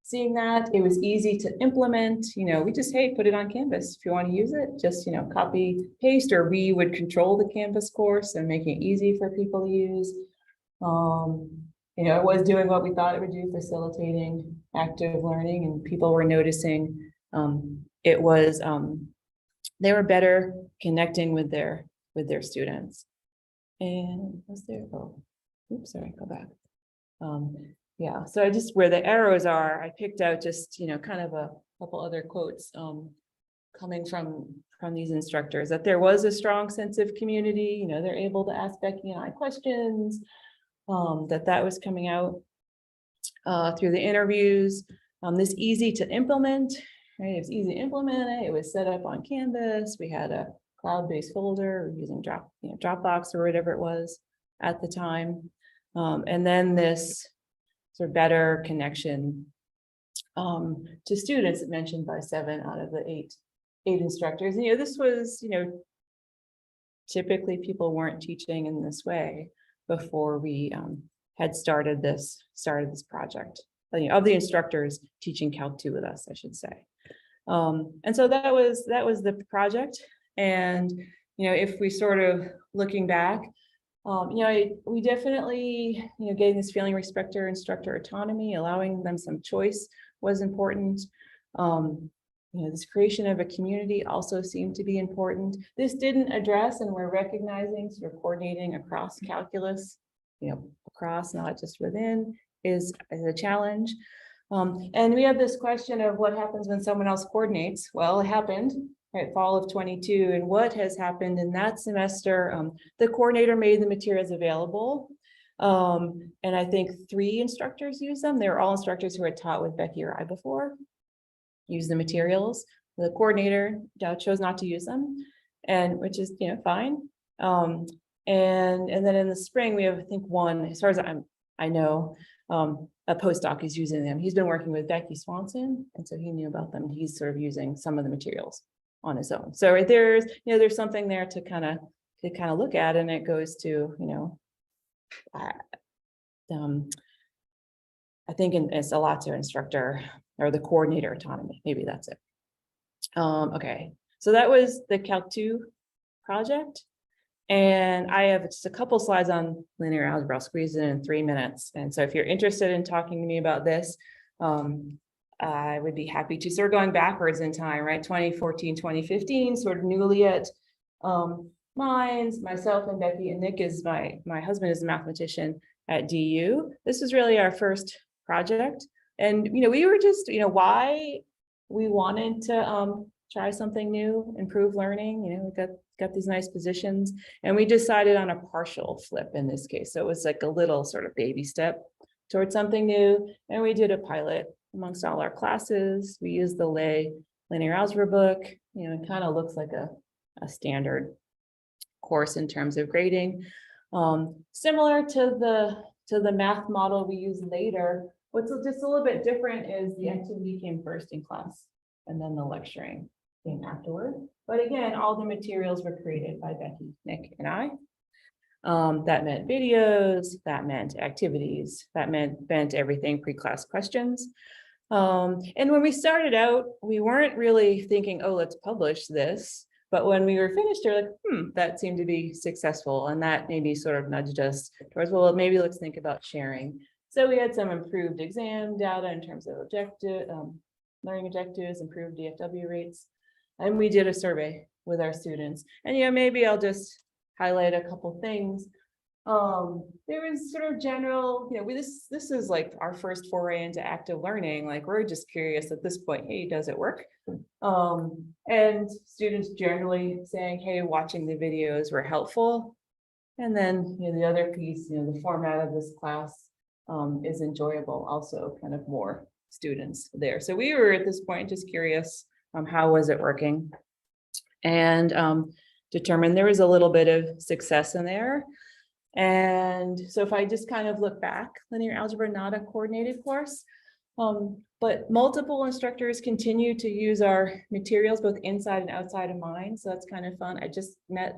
seeing that. It was easy to implement, we just, hey, put it on Canvas. If you want to use it, just, copy, paste, or we would control the Canvas course and make it easy for people to use. It was doing what we thought it would do, facilitating active learning, and people were noticing it was, they were better connecting with their students. And was there, oops, sorry, go back. Yeah, so I just, where the arrows are, I picked out just, kind of a couple other quotes coming from these instructors, that there was a strong sense of community, they're able to ask Becky and I questions, that was coming out through the interviews. This easy to implement, right? It was easy to implement it. It was set up on Canvas. We had a cloud-based folder using Dropbox or whatever it was at the time. And then this sort of better connection to students mentioned by 7 out of the 8 instructors. And, this was, typically people weren't teaching in this way before we had started this project. Of the instructors teaching Calc 2 with us, I should say. And so that was the project. And, if we sort of looking back, we definitely, getting this feeling respect our instructor autonomy, allowing them some choice was important. This creation of a community also seemed to be important. This didn't address, and we're recognizing sort of coordinating across calculus, across, not just within, is a challenge. And we have this question of what happens when someone else coordinates. Well, it happened. Right, fall of 22, and what has happened in that semester, the coordinator made the materials available, and I think 3 instructors used them. They were all instructors who had taught with Becky or I before, used the materials. The coordinator chose not to use them, and which is fine. And then in the spring we have, I think, 1, as far as I know, a postdoc is using them. He's been working with Becky Swanson, and so he knew about them. He's sort of using some of the materials on his own. So right there's, there's something there to kind of look at, and it goes to, I think it's a lot to instructor or the coordinator autonomy. Maybe that's it. Okay, so that was the Calc 2 project. And I have just a couple slides on linear algebra. I'll squeeze it in 3 minutes. And so if you're interested in talking to me about this, I would be happy to. So we're going backwards in time, right? 2014, 2015, sort of newly at Mines, myself and Becky, and Nick is my husband is a mathematician at DU. This is really our first project. And, we were just, why we wanted to try something new, improve learning, we got these nice positions, and we decided on a partial flip in this case. So it was like a little sort of baby step towards something new. And we did a pilot amongst all our classes. We used the Lay linear algebra book. It kind of looks like a standard course in terms of grading. Similar to the math model we use later. What's just a little bit different is the activity came first in class, and then the lecturing came afterward. But again, all the materials were created by Becky, Nick, and I. That meant videos, that meant activities, that meant everything pre-class questions. And when we started out, we weren't really thinking, oh, let's publish this. But when we were finished, we're like, that seemed to be successful. And that maybe sort of nudged us towards, well, maybe let's think about sharing. So we had some improved exam data in terms of learning objectives, improved DFW rates. And we did a survey with our students. And maybe I'll just highlight a couple things. There was sort of general, this is like our first foray into active learning. Like, we're just curious at this point, hey, does it work? And students generally saying, hey, watching the videos were helpful. And then, the other piece, the format of this class is enjoyable, also kind of more students there. So we were at this point just curious, how was it working? And determined there was a little bit of success in there. And so if I just kind of look back, linear algebra, not a coordinated course. But multiple instructors continue to use our materials both inside and outside of mine. So that's kind of fun. I just met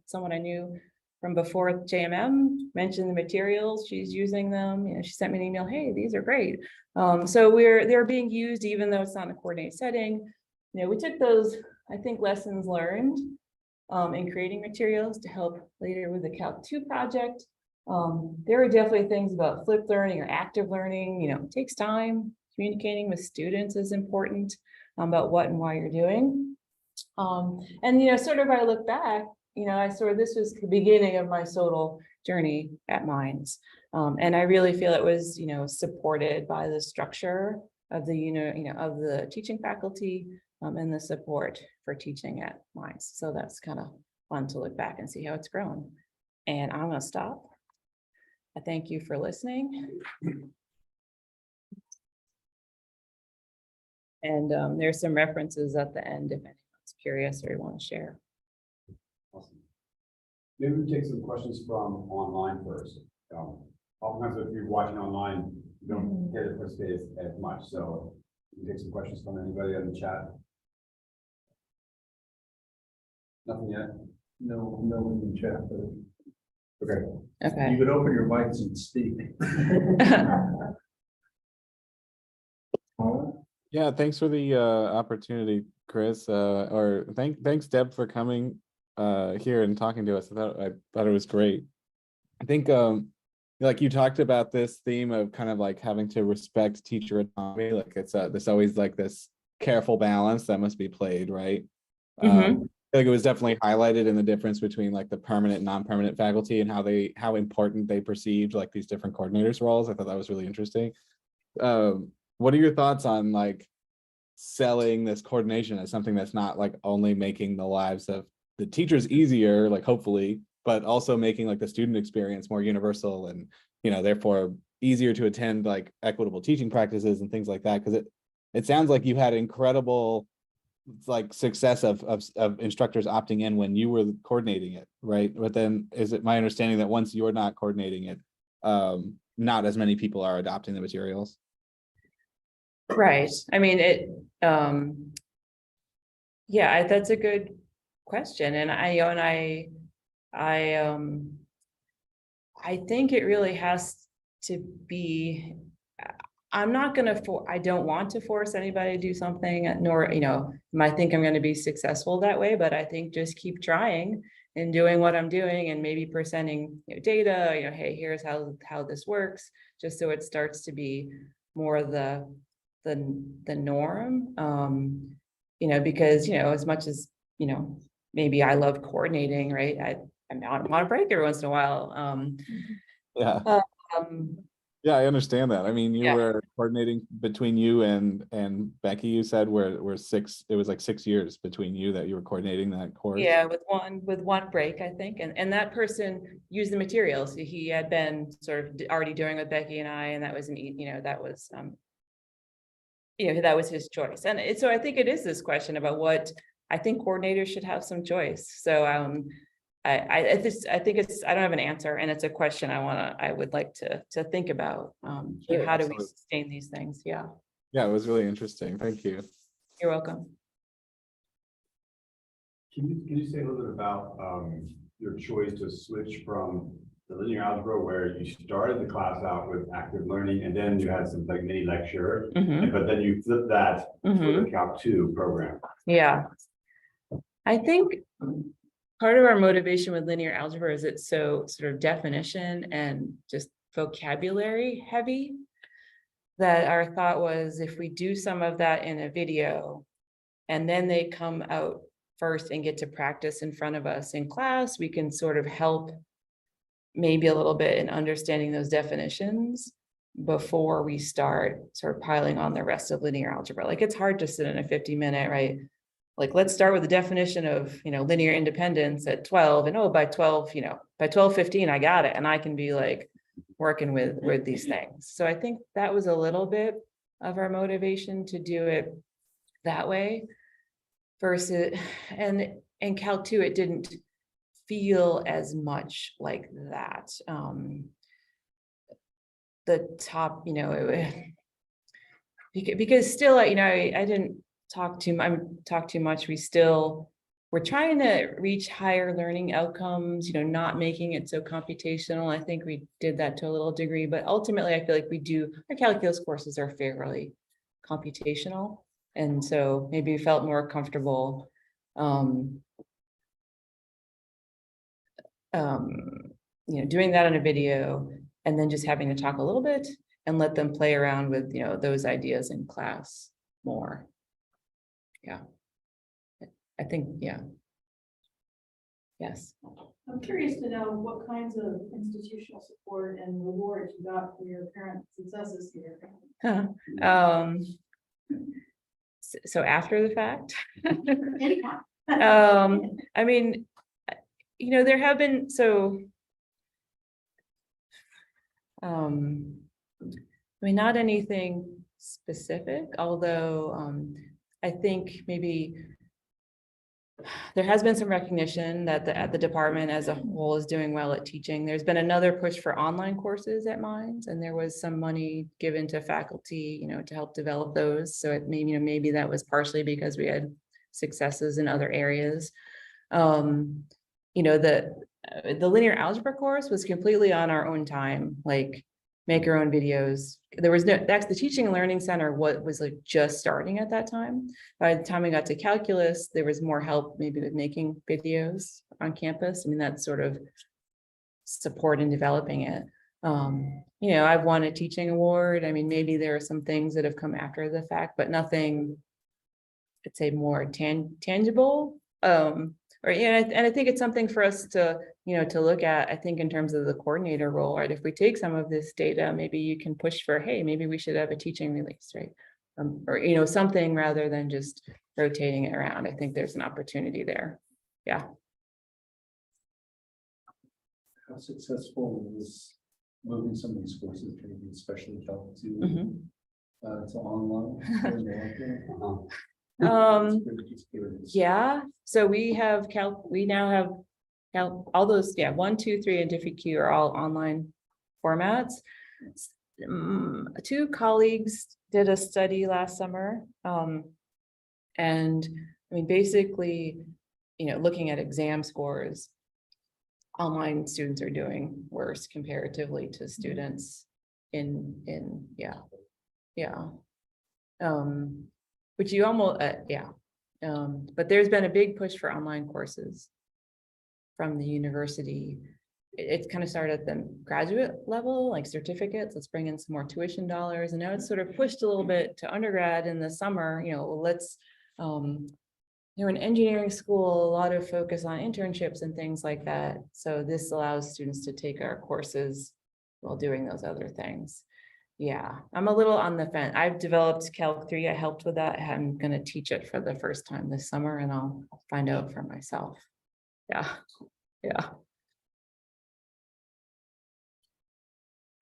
someone I knew from before at JMM, mentioned the materials. She's using them. You know, she sent me an email, hey, these are great. So they're being used even though it's not in a coordinated setting. You know, we took those, I think, lessons learned in creating materials to help later with the Calc 2 project. There are definitely things about flipped learning or active learning, you know, it takes time. Communicating with students is important about what and why you're doing. And, you know, sort of I look back, you know, this was the beginning of my total journey at Mines. And I really feel it was, you know, supported by the structure of the, of the teaching faculty and the support for teaching at Mines. So that's kind of fun to look back and see how it's grown. And I'm going to stop. I thank you for listening. And there's some references at the end if anyone's curious or you want to share. Awesome. Maybe we take some questions from online first. Oftentimes if you're watching online, you don't get to participate as much. So we can take some questions from anybody in the chat. Nothing yet? No, no in the chat, but Okay. Okay. you could open your mics and speak. Yeah, thanks for the opportunity, Chris. Thanks, Deb, for coming here and talking to us. I thought it was great. I think like you talked about this theme of kind of like having to respect teacher autonomy. Like it's there's always like this careful balance that must be played, right? I feel like it was definitely highlighted in the difference between like the permanent and non-permanent faculty and how important they perceived like these different coordinators roles. I thought that was really interesting. What are your thoughts on like selling this coordination as something that's not like only making the lives of the teachers easier, like hopefully, but also making like the student experience more universal and, you know, therefore easier to attend like equitable teaching practices and things like that? Because it sounds like you had incredible like success of instructors opting in when you were coordinating it, right? But then is it my understanding that once you're not coordinating it, not as many people are adopting the materials? Right. I mean, yeah, that's a good question. And I think it really has to be, I don't want to force anybody to do something, nor, you know, I think I'm going to be successful that way, but I think just keep trying and doing what I'm doing and maybe presenting, you know, data, you know, hey, here's how this works, just so it starts to be more the norm, you know, because, you know, as much as, you know, maybe I love coordinating, right? I want to break every once in a while. Yeah. Yeah, I understand that. I mean, you were coordinating between you and Becky, you said it was like 6 years between you that you were coordinating that course. Yeah, with one break, I think. And that person used the materials he had been sort of already doing with Becky and I, and that was that was his choice. And so I think it is this question about what I think coordinators should have some choice. So I think I don't have an answer, and it's a question I would like to think about. Sure, how do absolutely. we sustain these things? Yeah. Yeah, it was really interesting. Thank you. You're welcome. Can you say a little bit about your choice to switch from the linear algebra, where you started the class out with active learning and then you had some like mini lecture, but then you flipped that for the Calc 2 program? Yeah. I think part of our motivation with linear algebra is it's so sort of definition and just vocabulary heavy, that our thought was if we do some of that in a video and then they come out first and get to practice in front of us in class, we can sort of help maybe a little bit in understanding those definitions before we start sort of piling on the rest of linear algebra. Like it's hard to sit in a 50-minute, right? Like, let's start with the definition of, you know, linear independence at 12, and by 12, you know, by 12:15, I got it. And I can be like working with these things. So I think that was a little bit of our motivation to do it that way versus, and Calc 2, it didn't feel as much like that. The top, you know, because still, I didn't talk too much. We're trying to reach higher learning outcomes, not making it so computational. I think we did that to a little degree, but ultimately I feel like our calculus courses are fairly computational. And so maybe we felt more comfortable doing that on a video and then just having to talk a little bit and let them play around with, those ideas in class more. Yeah. I think, yeah. Yes. I'm curious to know what kinds of institutional support and rewards you got for your parent successes here. So after the fact, Anyhow. I mean, there have been, not anything specific, although I think maybe there has been some recognition that the department as a whole is doing well at teaching. There's been another push for online courses at Mines, and there was some money given to faculty, to help develop those. So it maybe that was partially because we had successes in other areas. The linear algebra course was completely on our own time, like make our own videos. There was that's the Teaching and Learning Center, was like just starting at that time. By the time we got to calculus, there was more help maybe with making videos on campus. That's sort of support in developing it. I've won a teaching award. Maybe there are some things that have come after the fact, but nothing, I'd say, more tangible. And I think it's something for us to, to look at, I think, in terms of the coordinator role, right? If we take some of this data, maybe you can push for, hey, maybe we should have a teaching release, right? Or, something rather than just rotating it around. I think there's an opportunity there. Yeah. How successful was moving some of these courses, maybe especially help to online? Yeah, so we now have all those, 1, 2, 3, and DiffyQ are all online formats. 2 colleagues did a study last summer, and basically, looking at exam scores, online students are doing worse comparatively to students which you almost, but there's been a big push for online courses from the university. It's kind of started at the graduate level, like certificates, let's bring in some more tuition dollars. And now it's sort of pushed a little bit to undergrad in the summer, let's, in engineering school, a lot of focus on internships and things like that. So this allows students to take our courses while doing those other things. Yeah, I'm a little on the fence. I've developed Calc 3. I helped with that. I'm going to teach it for the first time this summer, and I'll find out for myself. Yeah.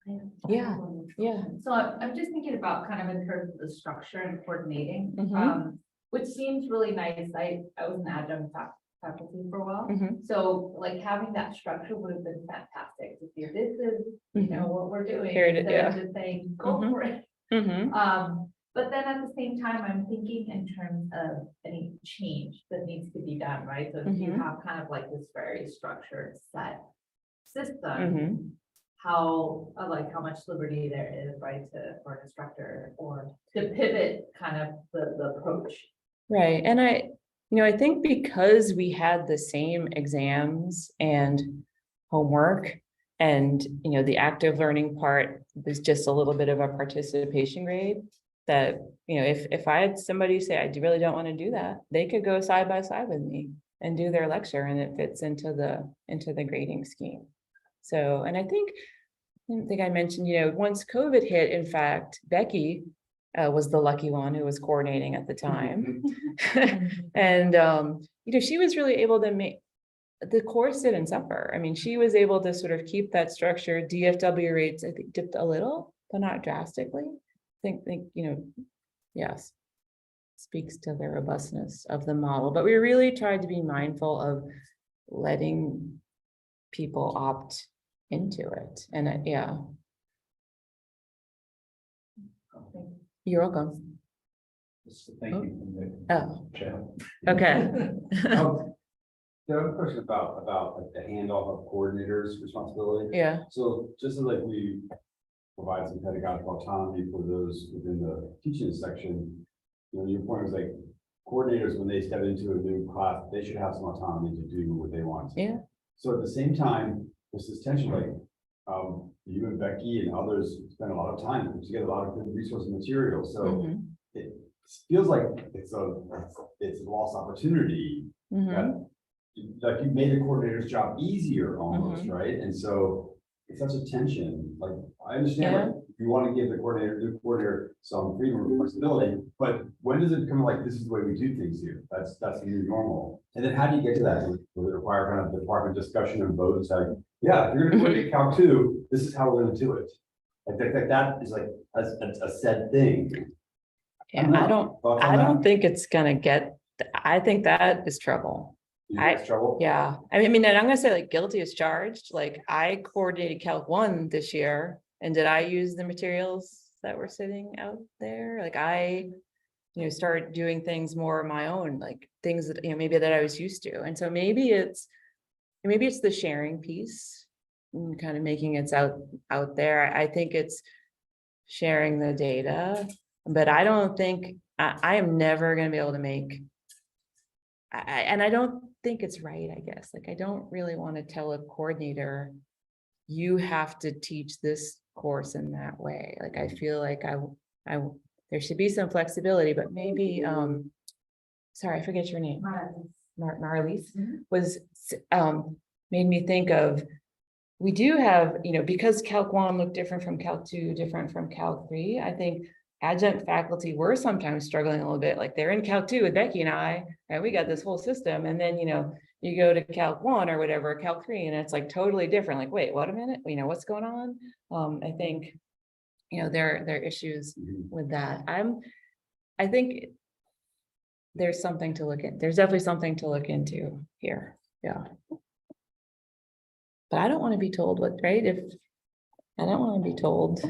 So I'm just thinking about kind of in terms of the structure and coordinating, which seems really nice. I was an adjunct faculty for a while. So like having that structure would have been fantastic to see this is, what we're doing. Instead of just saying, go for it. But then at the same time, I'm thinking in terms of any change that needs to be done, right? So if you have kind of like this very structured set system, how much liberty there is, right, for an instructor or to pivot kind of the approach. Right. And I think because we had the same exams and homework and, the active learning part was just a little bit of a participation grade that, if I had somebody say, I really don't want to do that, they could go side by side with me and do their lecture, and it fits into the grading scheme. So, and I didn't think I mentioned, once COVID hit, in fact, Becky was the lucky one who was coordinating at the time. And, she was really able to make, the course didn't suffer. She was able to sort of keep that structure. DFW rates, I think, dipped a little, but not drastically. I think, yes, speaks to the robustness of the model. But we really tried to be mindful of letting people opt into it. And You're welcome. Just a thank you from the Oh, chat. okay. The other question about like the handoff of coordinators' responsibility. Yeah, So just as like we provide some pedagogical autonomy for those within the teaching section, you know, your point was like coordinators, when they step into a new class, they should have some autonomy to do what they want. yeah. So at the same time, there's this tension, like, you and Becky and others spend a lot of time putting together a lot of good resource and material, so Mhm, it feels like it's a lost opportunity mhm. that, like, you made the coordinator's job easier almost, Mm-hmm. right? And so it's such a tension, like, I understand, like, you want to give the coordinator some freedom and flexibility, but when does it become like, this is the way we do things here? That's the new normal. And then how do you get to that? Will it require kind of department discussion and votes, like, yeah, if you're gonna coordinate Cal 2, this is how we're gonna do it. Like that is like a said thing. Yeah, know. I don't, Thoughts on I that? don't think it's gonna get, I think that is trouble. You think it's trouble? Yeah, I mean, and I'm gonna say like guilty as charged, like I coordinated Calc 1 this year. And did I use the materials that were sitting out there? Like I, started doing things more on my own, like things that, maybe that I was used to. And so maybe it's the sharing piece, and kind of making it out there. I think it's sharing the data, but I don't think, I am never gonna be able to make, and I don't think it's right, I guess. Like, I don't really want to tell a coordinator, you have to teach this course in that way. Like, I feel like there should be some flexibility, but maybe, sorry, I forget your name. Marlies was, made me think of, we do have, because Calc 1 looked different from Calc 2, different from Calc 3, I think adjunct faculty were sometimes struggling a little bit, like they're in Calc 2 with Becky and I, and we got this whole system, and then, you go to Calc 1 or whatever, Calc 3, and it's like totally different, like, wait, what a minute, what's going on? I think, there are issues with that. I think there's something to look at. There's definitely something to look into here. Yeah. But I don't want to be told what, right? I don't want to be told.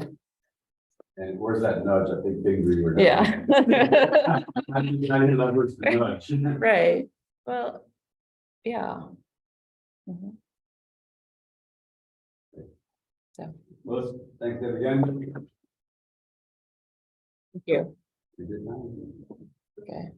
And where's that nudge? I think big reader. Yeah. I didn't leverage the nudge. Right. Well, yeah. Mhm. So, Well, thanks Deb again. thank you. Good night. Okay.